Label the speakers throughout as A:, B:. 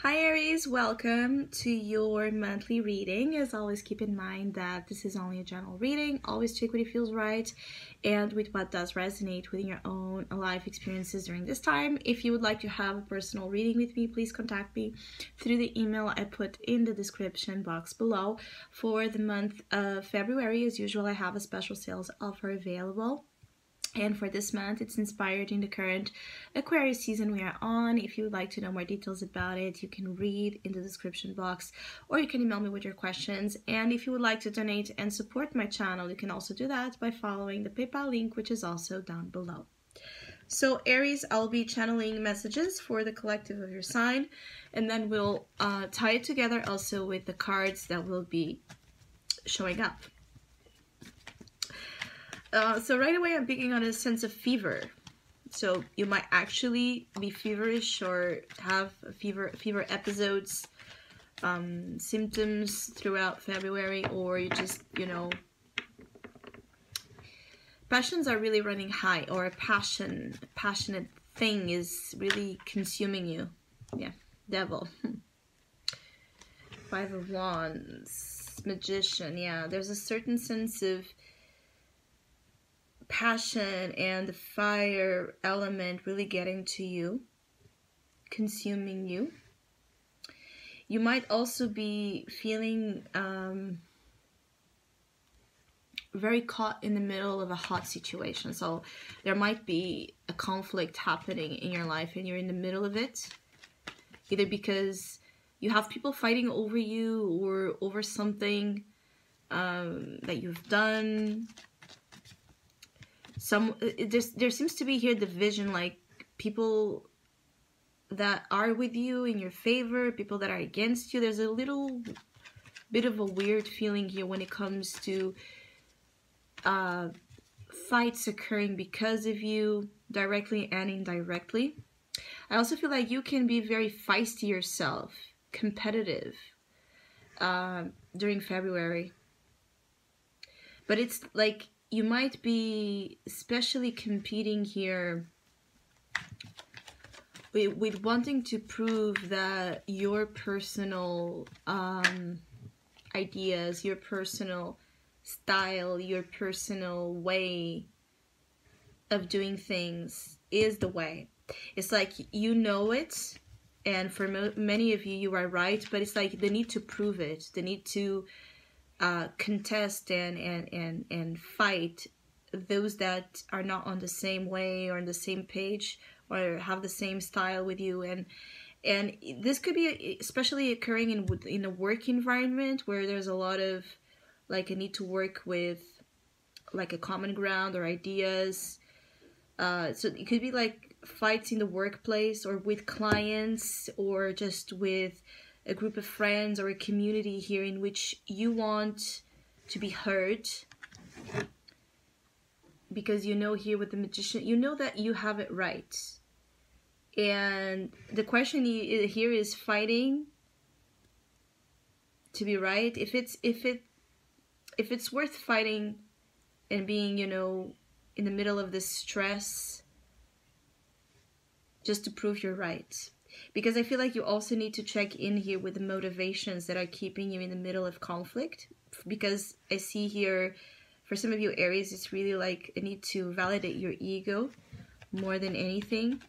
A: Hi Aries, welcome to your monthly reading. As always, keep in mind that this is only a general reading. Always check what it feels right and with what does resonate within your own life experiences during this time. If you would like to have a personal reading with me, please contact me through the email I put in the description box below. For the month of February, as usual, I have a special sales offer available. And for this month, it's inspired in the current Aquarius season we are on. If you would like to know more details about it, you can read in the description box or you can email me with your questions. And if you would like to donate and support my channel, you can also do that by following the PayPal link, which is also down below. So Aries, I'll be channeling messages for the collective of your sign, and then we'll tie it together also with the cards that will be showing up. So right away I'm picking on a sense of fever. So you might actually be feverish or have fever episodes, symptoms throughout February, or you just, passions are really running high, or a passionate thing is really consuming you. Yeah, devil. Five of Wands, Magician. Yeah, there's a certain sense of passion and the fire element really getting to you, consuming you. You might also be feeling very caught in the middle of a hot situation. So there might be a conflict happening in your life and you're in the middle of it, either because you have people fighting over you or over something that you've done. There seems to be here division, like people that are with you in your favor, people that are against you. There's a little bit of a weird feeling here when it comes to fights occurring because of you, directly and indirectly. I also feel like you can be very feisty yourself, competitive during February. But it's like you might be especially competing here with wanting to prove that your personal ideas, your personal style, your personal way of doing things is the way. It's like you know it, and for many of you, you are right, but it's like they need to prove it. They need to contest and fight those that are not on the same way or on the same page or have the same style with you, and this could be especially occurring in a work environment where there's a lot of like a need to work with like a common ground or ideas. So it could be like fights in the workplace or with clients or just with a group of friends or a community here in which you want to be heard, because you know here with the Magician, you know that you have it right. And the question here is fighting to be right. If it's worth fighting and being, in the middle of this stress just to prove you're right. Because I feel like you also need to check in here with the motivations that are keeping you in the middle of conflict. Because I see here, for some of you Aries, it's really like a need to validate your ego more than anything.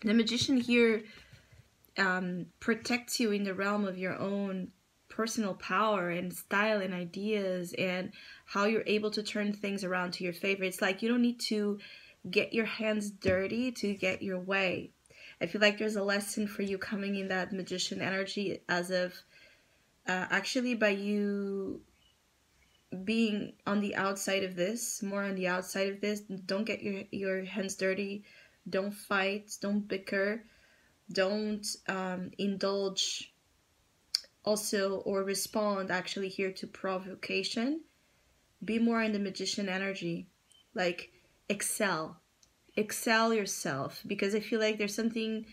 A: The Magician here protects you in the realm of your own personal power and style and ideas and how you're able to turn things around to your favor. It's like you don't need to get your hands dirty to get your way. I feel like there's a lesson for you coming in that Magician energy as of actually by you being on the outside of this, more on the outside of this. Don't get your hands dirty. Don't fight. Don't bicker. Don't indulge also or respond actually here to provocation. Be more in the Magician energy. Like excel yourself, because I feel like there's something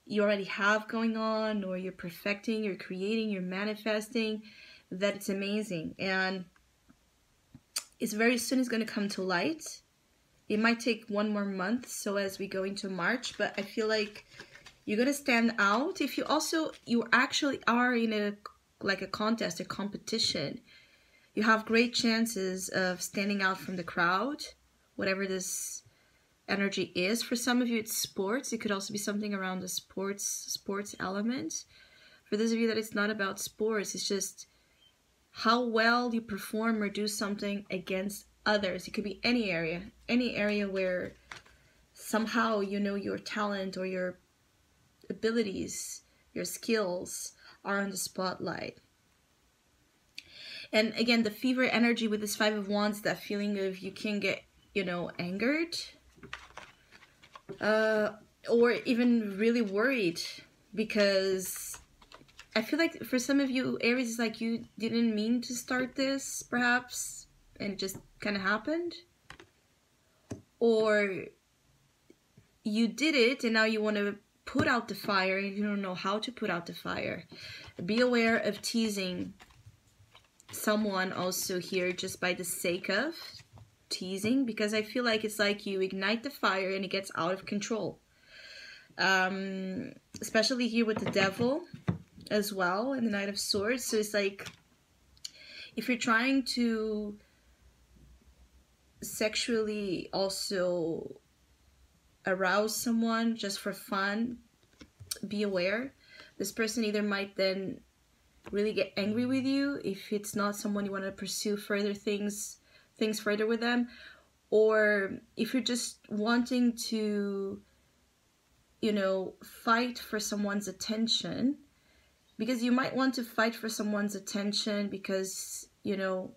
A: you already have going on, or you're perfecting, you're creating, you're manifesting, that it's amazing, and it's very soon it's going to come to light. It might take one more month, so as we go into March, but I feel like You're gonna stand out. If you actually are in a contest, a competition, you have great chances of standing out from the crowd, whatever this energy is. For some of you, it's sports. It could also be something around the sports element. For those of you that it's not about sports, it's just how well you perform or do something against others. It could be any area where somehow you know your talent or your abilities, your skills are on the spotlight. And again, the fever energy with this Five of Wands, that feeling of you can get, you know, angered, or even really worried, because I feel like for some of you, Aries, is like you didn't mean to start this, perhaps, and it just kind of happened. Or you did it and now you want to put out the fire and you don't know how to put out the fire. Be aware of teasing someone also here just by the sake of teasing, because I feel like it's like you ignite the fire and it gets out of control. Especially here with the Devil as well and the Knight of Swords. So it's like if you're trying to sexually also arouse someone just for fun, be aware. This person either might then really get angry with you if it's not someone you want to pursue further things further with them, or if you're just wanting to, you know, fight for someone's attention, because you might want to fight for someone's attention because you know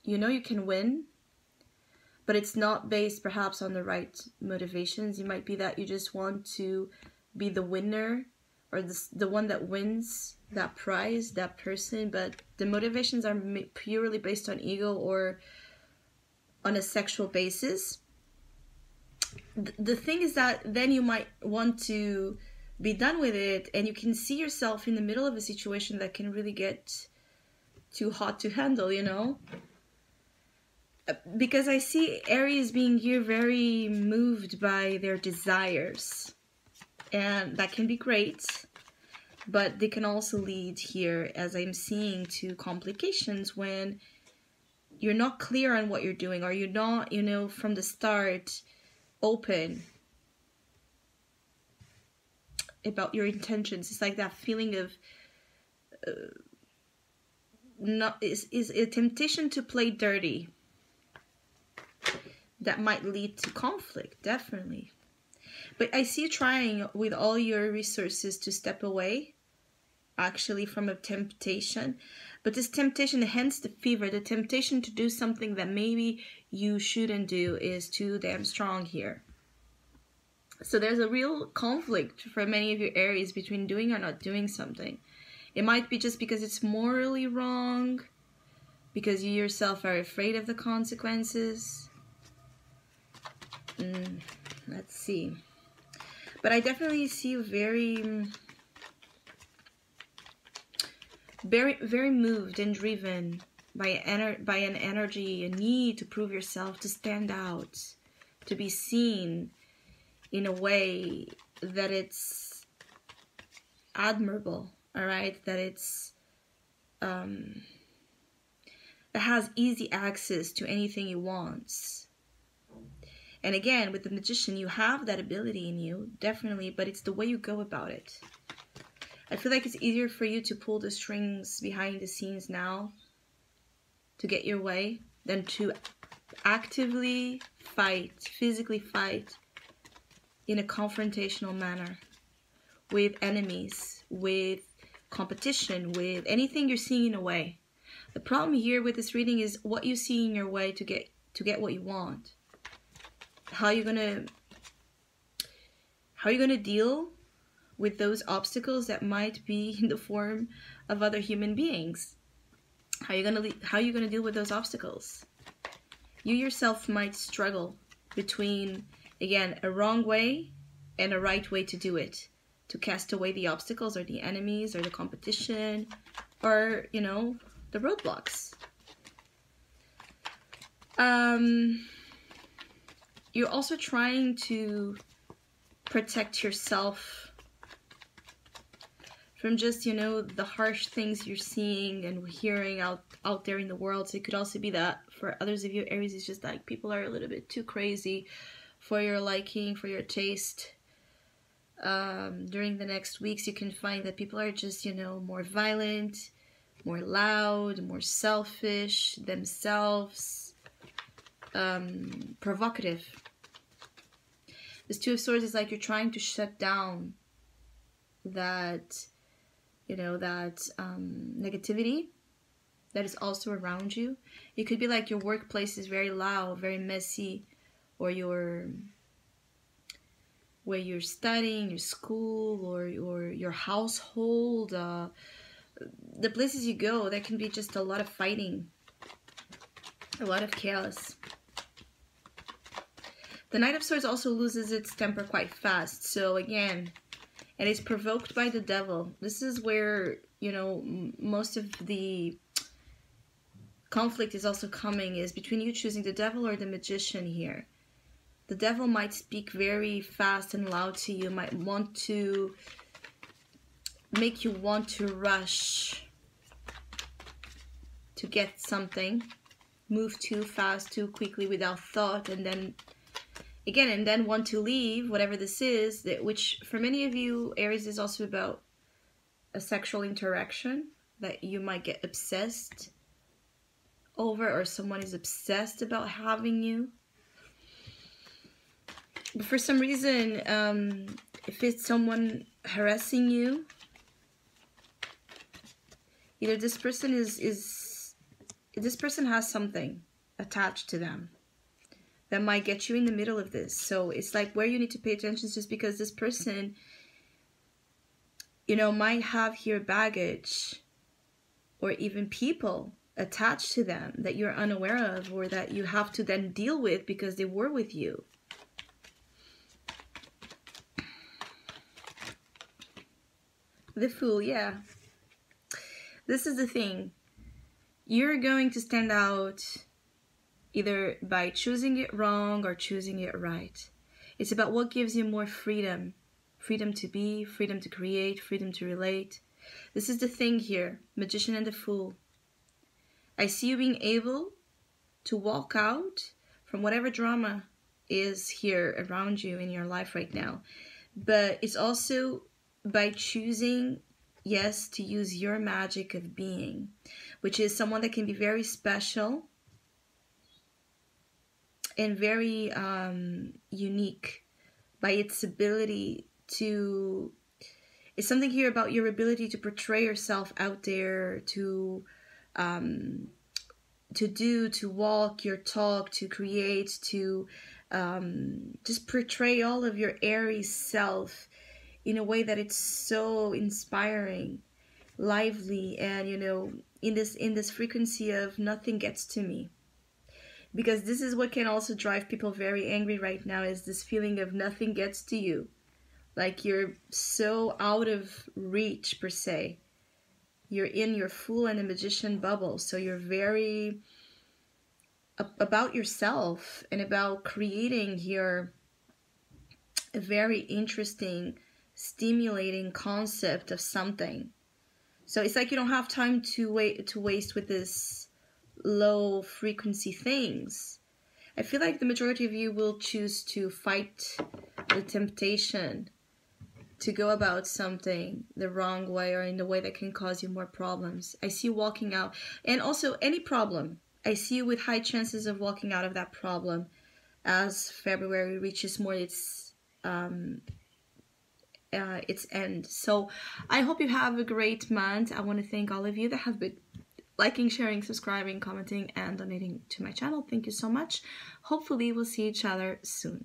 A: you can win, but it's not based perhaps on the right motivations. It might be that you just want to be the winner or the one that wins that prize, that person, but the motivations are purely based on ego or on a sexual basis. The thing is that then you might want to be done with it, and you can see yourself in the middle of a situation that can really get too hot to handle, you know? Because I see Aries being here very moved by their desires, and that can be great, but they can also lead here, as I'm seeing, to complications when you're not clear on what you're doing, or you're not, you know, from the start open about your intentions. It's like that feeling of is a temptation to play dirty that might lead to conflict, definitely. But I see you trying with all your resources to step away, actually, from a temptation. But this temptation, hence the fever, the temptation to do something that maybe you shouldn't do is too damn strong here. So there's a real conflict for many of your Aries between doing or not doing something. It might be just because it's morally wrong, because you yourself are afraid of the consequences. Let's see. But I definitely see you very, very moved and driven by an energy, a need to prove yourself, to stand out, to be seen in a way that it's admirable, all right? That it's that has easy access to anything he wants. And again, with the Magician, you have that ability in you, definitely, but it's the way you go about it. I feel like it's easier for you to pull the strings behind the scenes now to get your way than to actively fight, physically fight in a confrontational manner with enemies, with competition, with anything you're seeing in a way. The problem here with this reading is what you see in your way to get what you want. How are you gonna deal with those obstacles that might be in the form of other human beings? How are you gonna deal with those obstacles? You yourself might struggle between, again, a wrong way and a right way to do it, to cast away the obstacles or the enemies or the competition or, you know, the roadblocks. You're also trying to protect yourself from just, you know, the harsh things you're seeing and hearing out there in the world. So it could also be that for others of you, Aries, it's just like people are a little bit too crazy for your liking, for your taste. During the next weeks, you can find that people are just, you know, more violent, more loud, more selfish themselves, provocative. This Two of Swords is like you're trying to shut down that, you know, that negativity that is also around you. It could be like your workplace is very loud, very messy, or where you're studying, your school, or your household, the places you go, there can be just a lot of fighting, a lot of chaos. The Knight of Swords also loses its temper quite fast. So again, and it's provoked by the devil. This is where, you know, most of the conflict is also coming, is between you choosing the devil or the magician here. The devil might speak very fast and loud to you, might want to make you want to rush to get something, move too fast, too quickly, without thought, and then again, and then want to leave, whatever this is, which for many of you, Aries, is also about a sexual interaction that you might get obsessed over, or someone is obsessed about having you. But for some reason, if it's someone harassing you, either this person this person has something attached to them that might get you in the middle of this. So it's like where you need to pay attention is just because this person, you know, might have here baggage or even people attached to them that you're unaware of, or that you have to then deal with because they were with you. The Fool, yeah. This is the thing. You're going to stand out either by choosing it wrong or choosing it right. It's about what gives you more freedom. Freedom to be, freedom to create, freedom to relate. This is the thing here, Magician and the Fool. I see you being able to walk out from whatever drama is here around you in your life right now. But it's also by choosing, yes, to use your magic of being, which is someone that can be very special and very unique by its ability to... It's something here about your ability to portray yourself out there, to walk your talk, to create, to just portray all of your Aries self in a way that it's so inspiring, lively, and, you know, in this frequency of nothing gets to me. Because this is what can also drive people very angry right now, is this feeling of nothing gets to you. Like you're so out of reach, per se. You're in your Fool and the Magician bubble. So you're very about yourself and about creating here a very interesting, stimulating concept of something. So it's like you don't have time to waste with this low frequency things. I feel like the majority of you will choose to fight the temptation to go about something the wrong way, or in the way that can cause you more problems. I see you walking out, and also any problem, I see you with high chances of walking out of that problem as February reaches more its end. So I hope you have a great month. I want to thank all of you that have been liking, sharing, subscribing, commenting, and donating to my channel. Thank you so much. Hopefully we'll see each other soon.